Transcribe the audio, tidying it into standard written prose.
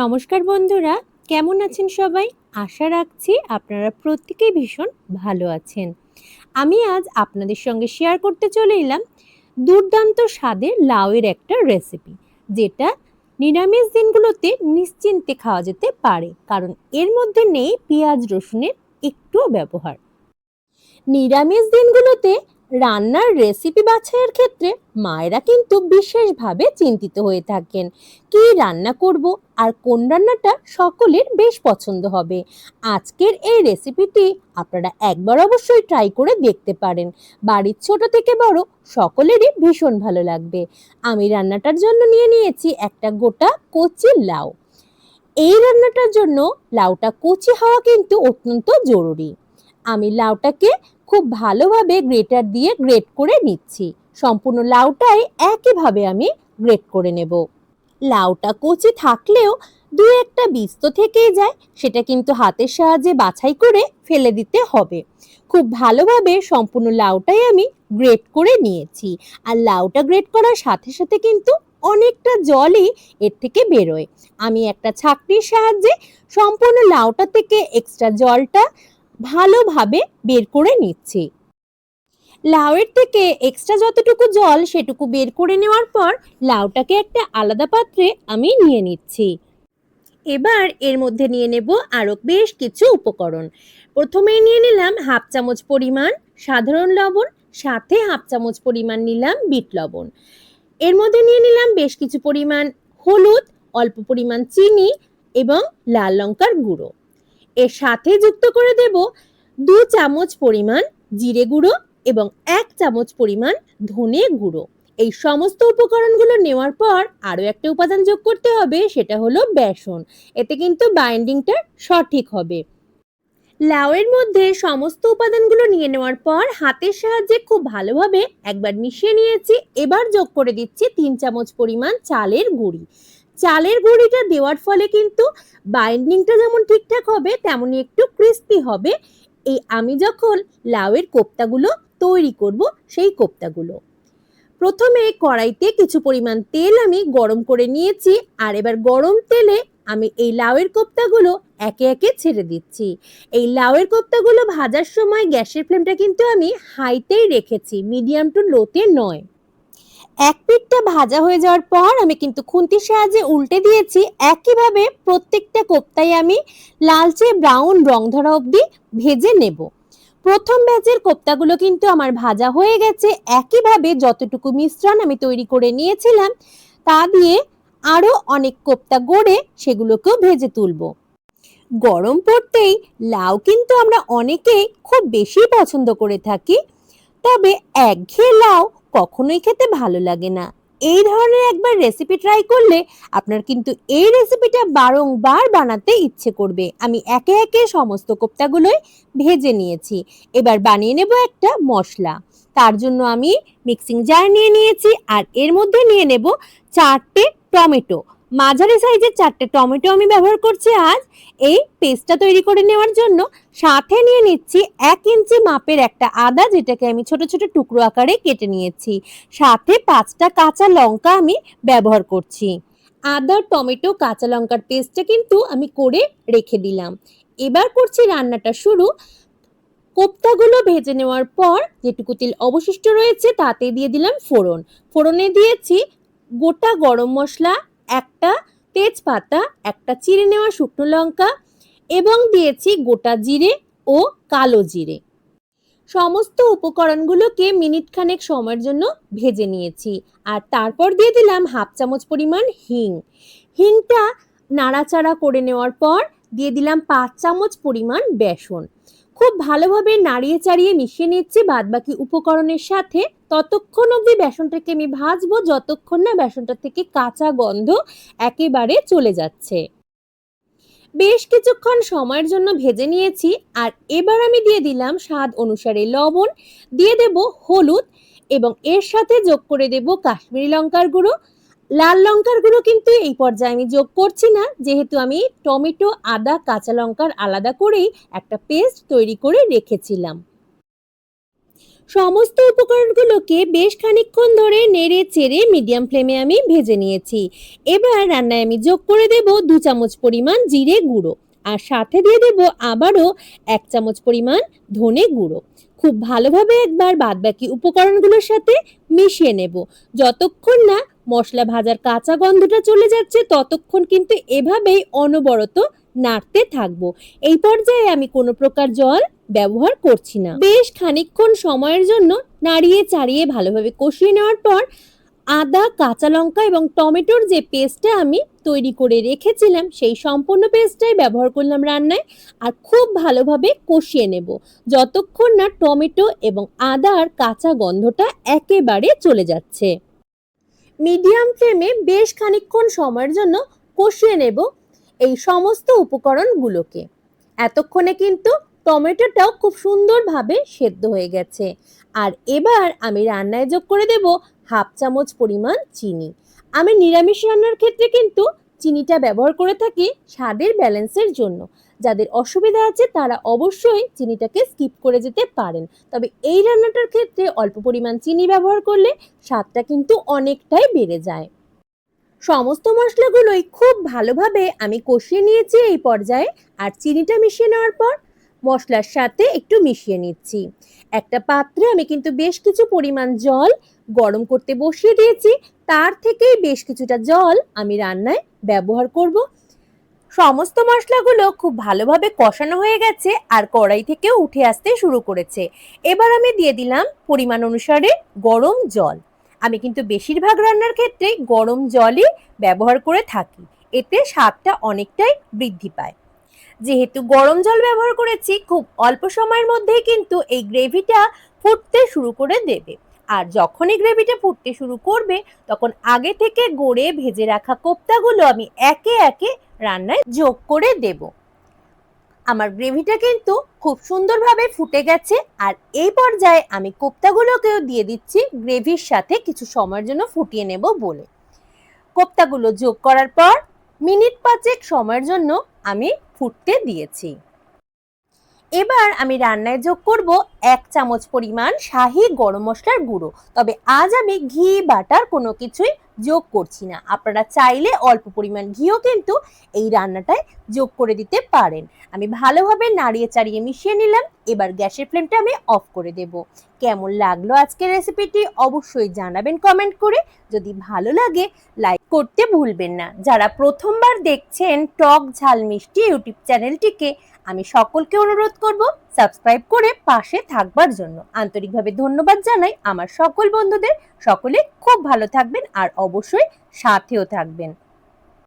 নমস্কার বন্ধুরা, কেমন আছেন সবাই? আশা রাখছি আপনারা প্রত্যেকেই ভীষণ ভালো আছেন। আমি আজ আপনাদের সঙ্গে শেয়ার করতে চলে এলাম দুর্দান্ত স্বাদের লাউয়ের একটা রেসিপি, যেটা নিরামিষ দিনগুলোতে নিশ্চিন্তে খাওয়া যেতে পারে, কারণ এর মধ্যে নেই পেঁয়াজ রসুনের একটুও ব্যবহার। নিরামিষ দিনগুলোতে রান্নার রেসিপি বাছাইয়ের ক্ষেত্রে মায়েরা কিন্তু বিশেষভাবে চিন্তিত হয়ে থাকেন, কি রান্না করব আর কোন রান্নাটা সকলের বেশ পছন্দ হবে। আজকের এই রেসিপিটি আপনারা একবার অবশ্যই ট্রাই করে দেখতে পারেন। বাড়ির ছোট থেকে বড় সকলেরই ভীষণ ভালো লাগবে। আমি রান্নাটার জন্য নিয়ে নিয়েছি একটা গোটা কচি লাউ। এই রান্নাটার জন্য লাউটা কচি হওয়া কিন্তু অত্যন্ত জরুরি। আমি লাউটাকে খুব ভালোভাবে গ্রেটার দিয়ে গ্রেট করে নিচ্ছি। সম্পূর্ণ লাউটাই একইভাবে আমি গ্রেট করে নেব। লাউটা কচি থাকলেও দু একটা বীজ তো থেকেই যায়, সেটা কিন্তু হাতের সাহায্যে বাছাই করে ফেলে দিতে হবে। খুব ভালোভাবে সম্পূর্ণ লাউটাই আমি গ্রেট করে নিয়েছি। আর লাউটা গ্রেট করার সাথে সাথে কিন্তু অনেকটা জলই এর থেকে বেরোয়। আমি একটা ছাঁকনির সাহায্যে সম্পূর্ণ লাউটা থেকে এক্সট্রা জলটা ভালোভাবে বের করে নিচ্ছি। লাউয়ের থেকে এক্সট্রা যতটুকু জল সেটুকু বের করে নেওয়ার পর লাউটাকে একটা আলাদা পাত্রে আমি নিয়ে নিচ্ছি। এবার এর মধ্যে নিয়ে নেব আরো বেশ কিছু উপকরণ। প্রথমেই নিয়ে নিলাম হাফ চামচ পরিমাণ সাধারণ লবণ, সাথে হাফ চামচ পরিমাণ নিলাম বিট লবণ। এর মধ্যে নিয়ে নিলাম বেশ কিছু পরিমাণ হলুদ, অল্প পরিমাণ চিনি এবং লাল লঙ্কার গুঁড়ো। এর সাথে যুক্ত করে দেব 2 চামচ পরিমাণ জিরে গুঁড়ো এবং 1 চামচ পরিমাণ ধনে গুঁড়ো। এই সমস্ত উপকরণগুলো নেওয়ার পর আরও একটা উপাদান যোগ করতে হবে, সেটা হলো বেসন। এতে কিন্তু বাইন্ডিংটা সঠিক হবে। লাউয়ের মধ্যে সমস্ত উপাদানগুলো নিয়ে নেওয়ার পর হাতের সাহায্যে খুব ভালোভাবে একবার মিশিয়ে নিয়েছি। এবার যোগ করে দিচ্ছি 3 চামচ পরিমাণ চালের গুঁড়ি। চালের গুঁড়িটা দেওয়ার ফলে কিন্তু বাইন্ডিংটা যেমন ঠিকঠাক হবে, তেমনি একটু ক্রিস্পি হবে এই আমি যখন লাউয়ের কোপ্তাগুলো তৈরি করব সেই কোপ্তাগুলো। প্রথমে কড়াইতে কিছু পরিমাণ তেল আমি গরম করে নিয়েছি, আর এবার গরম তেলে আমি এই লাউয়ের কোপ্তাগুলো একে একে ছেড়ে দিচ্ছি। এই লাউয়ের কোপ্তাগুলো ভাজার সময় গ্যাসের ফ্লেমটা কিন্তু আমি হাইতেই রেখেছি, মিডিয়াম টু লোতে নয়। এক পিঠটা ভাজা হয়ে যাওয়ার পর আমি কিন্তু খুন্তির সাহায্যে উল্টে দিয়েছি। একইভাবে প্রত্যেকটা কোপ্তাই আমি লালচে ব্রাউন রং ধরা অবধি ভেজে নেব। প্রথম ব্যাচের কোপ্তাগুলো কিন্তু আমার ভাজা হয়ে গেছে। একইভাবে যতটুকু মিশ্রণ আমি তৈরি করে নিয়েছিলাম তা দিয়ে আরো অনেক কোপ্তা গড়ে সেগুলোকেও ভেজে তুলব। গরম পড়তেই লাউ কিন্তু আমরা অনেকেই খুব বেশি পছন্দ করে থাকি, তবে একঘেয়ে লাউ কখনোই খেতে ভালো লাগে না। এই ধরনের একবার রেসিপি ট্রাই করলে আপনার কিন্তু এই রেসিপিটা বারংবার বানাতে ইচ্ছে করবে। আমি একে একে সমস্ত কোপ্তাগুলোই ভেজে নিয়েছি। এবার বানিয়ে নেব একটা মশলা। তার জন্য আমি মিক্সিং জার নিয়ে নিয়েছি, আর এর মধ্যে নিয়ে নেব 4টে টমেটো। মাঝারি সাইজের 4টে টমেটো আমি ব্যবহার করছি আজ এই পেস্টটা তৈরি করে নেওয়ার জন্য। সাথে নিয়ে নিচ্ছি 1 ইঞ্চি মাপের একটা আদা, যেটাকে আমি ছোট ছোট টুকরো আকারে কেটে নিয়েছি। সাথে 5টা কাঁচা লঙ্কা আমি ব্যবহার করছি। আদা, টমেটো, কাঁচা লঙ্কার পেস্টটা কিন্তু আমি করে রেখে দিলাম। এবার করছি রান্নাটা শুরু। কোপ্তাগুলো ভেজে নেওয়ার পর যেটুকু তেল অবশিষ্ট রয়েছে তাতে দিয়ে দিলাম ফোড়ন। ফোড়নে দিয়েছি গোটা গরম মশলা, একটা তেজপাতা, একটা চিড়ে নেওয়া শুকনো লঙ্কা এবং দিয়েছি গোটা জিরে ও কালো জিরে। সমস্ত উপকরণগুলোকে মিনিট খানেক সময়ের জন্য ভেজে নিয়েছি। আর তারপর দিয়ে দিলাম হাফ চামচ পরিমাণ হিং। হিংটা নাড়াচাড়া করে নেওয়ার পর দিয়ে দিলাম 5 চামচ পরিমাণ বেসন। খুব ভালোভাবে নাড়িয়ে চাড়িয়ে মিশিয়ে নিচ্ছি বাদবাকি উপকরণের সাথে। ততক্ষণ অবধি বেসনটাকে আমি ভাজবো যতক্ষণ না বেসনটা থেকে কাঁচা গন্ধ একেবারে চলে যাচ্ছে। বেশ কিছুক্ষণ সময়ের জন্য ভেজে নিয়েছি। আর এবার আমি দিয়ে দিলাম স্বাদ অনুসারে লবণ, দিয়ে দেব হলুদ এবং এর সাথে যোগ করে দেব কাশ্মীরি লঙ্কার গুঁড়ো। লাল লঙ্কার গুঁড়ো কিন্তু এই পর্যায়ে আমি যোগ করছি না, যেহেতু আমি টমেটো, আদা, কাঁচা লঙ্কার আলাদা করেই একটা পেস্ট তৈরি করে রেখেছিলাম। সমস্ত উপকরণগুলোকে বেশ খানিকক্ষণ ধরে নেড়ে চেড়ে মিডিয়াম ফ্লেমে আমি ভেজে নিয়েছি। এবার রান্নায় আমি যোগ করে দেব 2 চামচ পরিমাণ জিরে গুঁড়ো, আর সাথে দিয়ে দেব আবারও 1 চামচ পরিমাণ ধনে গুঁড়ো। খুব ভালোভাবে একবার বাদবাকি উপকরণগুলোর সাথে মিশিয়ে নেব। যতক্ষণ না মশলা ভাজার কাঁচা গন্ধটা চলে যাচ্ছে ততক্ষণ কিন্তু এভাবেই অনবরত নাড়তে থাকবো। এই পর্যায়ে আমি কোনো প্রকার জল ব্যবহার করছি না। বেশ খানিকক্ষণ সময়ের জন্য নাড়িয়ে চাড়িয়ে ভালোভাবে কষিয়ে নেওয়ার পর আদা, কাঁচা লঙ্কা এবং টমেটোর যে পেস্টটা আমি তৈরি করে রেখেছিলাম সেই সম্পূর্ণ পেস্টটাই ব্যবহার করলাম রান্নায়, আর খুব ভালোভাবে কষিয়ে নেব যতক্ষণ না টমেটো এবং আদার কাঁচা গন্ধটা একেবারে চলে যাচ্ছে। মিডিয়াম ফ্লেমে বেশ খানিকক্ষণ সময়ের জন্য কষিয়ে নেব এই সমস্ত উপকরণগুলোকে। এতক্ষণে কিন্তু টমেটোটাও খুব সুন্দরভাবে সেদ্ধ হয়ে গেছে। আর এবার আমি রান্নায় যোগ করে দেব 1/2 চামচ পরিমাণ চিনি। আমি নিরামিষ রান্নার ক্ষেত্রে কিন্তু চিনিটা ব্যবহার করে থাকি স্বাদের ব্যালেন্সের জন্য। যাদের অসুবিধা আছে তারা অবশ্যই চিনিটাকে স্কিপ করে যেতে পারেন, তবে এই রান্নাটার ক্ষেত্রে অল্প পরিমাণ চিনি ব্যবহার করলে স্বাদটা কিন্তু অনেকটাই বেড়ে যায়। সমস্ত মশলাগুলোই খুব ভালোভাবে আমি কষিয়ে নিয়েছি এই পর্যায়ে, আর চিনিটা মিশিয়ে নেওয়ার পর মশলার সাথে একটু মিশিয়ে নিচ্ছি। একটা পাত্রে আমি কিন্তু বেশ কিছু পরিমাণ জল গরম করতে বসিয়ে দিয়েছি, তার থেকেই বেশ কিছুটা জল আমি রান্নায় ব্যবহার করব। সমস্ত মশলাগুলো খুব ভালোভাবে কষানো হয়ে গেছে আর কড়াই থেকে উঠে আসতে শুরু করেছে। এবার আমি দিয়ে দিলাম পরিমাণ অনুসারে গরম জল। আমি কিন্তু বেশিরভাগ রান্নার ক্ষেত্রে গরম জলই ব্যবহার করে থাকি, এতে স্বাদটা অনেকটাই বৃদ্ধি পায়। যেহেতু গরম জল ব্যবহার করেছি, খুব অল্প সময়ের মধ্যেই কিন্তু এই গ্রেভিটা ফুটতে শুরু করে দেবে। আর যখনই গ্রেভিটা ফুটতে শুরু করবে তখন আগে থেকে গড়ে ভেজে রাখা কোপ্তাগুলো আমি একে একে রান্নায় যোগ করে দেব। আমার গ্রেভিটা কিন্তু খুব সুন্দরভাবে ফুটে গেছে, আর এই পর্যায়ে আমি কোপ্তাগুলোকেও দিয়ে দিচ্ছি গ্রেভির সাথে কিছু সময়ের জন্য ফুটিয়ে নেব বলে। কোপ্তাগুলো যোগ করার পর মিনিট 5 সময়ের জন্য আমি ফুটতে দিয়েছি। এবার আমি রান্নায় যোগ করব 1 চামচ পরিমাণ শাহি গরম মশলার গুঁড়ো, তবে আজ আমি ঘি বাটার কোনো কিছুই যোগ করছি না। আপনারা চাইলে অল্প পরিমাণ ঘিও কিন্তু এই রান্নাটায় যোগ করে দিতে পারেন। আমি ভালোভাবে নাড়িয়ে চাড়িয়ে মিশিয়ে নিলাম। এবার গ্যাসের ফ্লেমটা আমি অফ করে দেব। কেমন লাগলো আজকের রেসিপিটি অবশ্যই জানাবেন কমেন্ট করে। যদি ভালো লাগে লাইক করতে ভুলবেন না। যারা প্রথমবার দেখছেন টক ঝাল মিষ্টি ইউটিউব চ্যানেলটিকে আমি সকলকে অনুরোধ করব সাবস্ক্রাইব করে পাশে থাকবার জন্য। আন্তরিকভাবে ধন্যবাদ জানাই আমার সকল বন্ধুদের। সকলে খুব ভালো থাকবেন আর অবশ্যই সাথেও থাকবেন।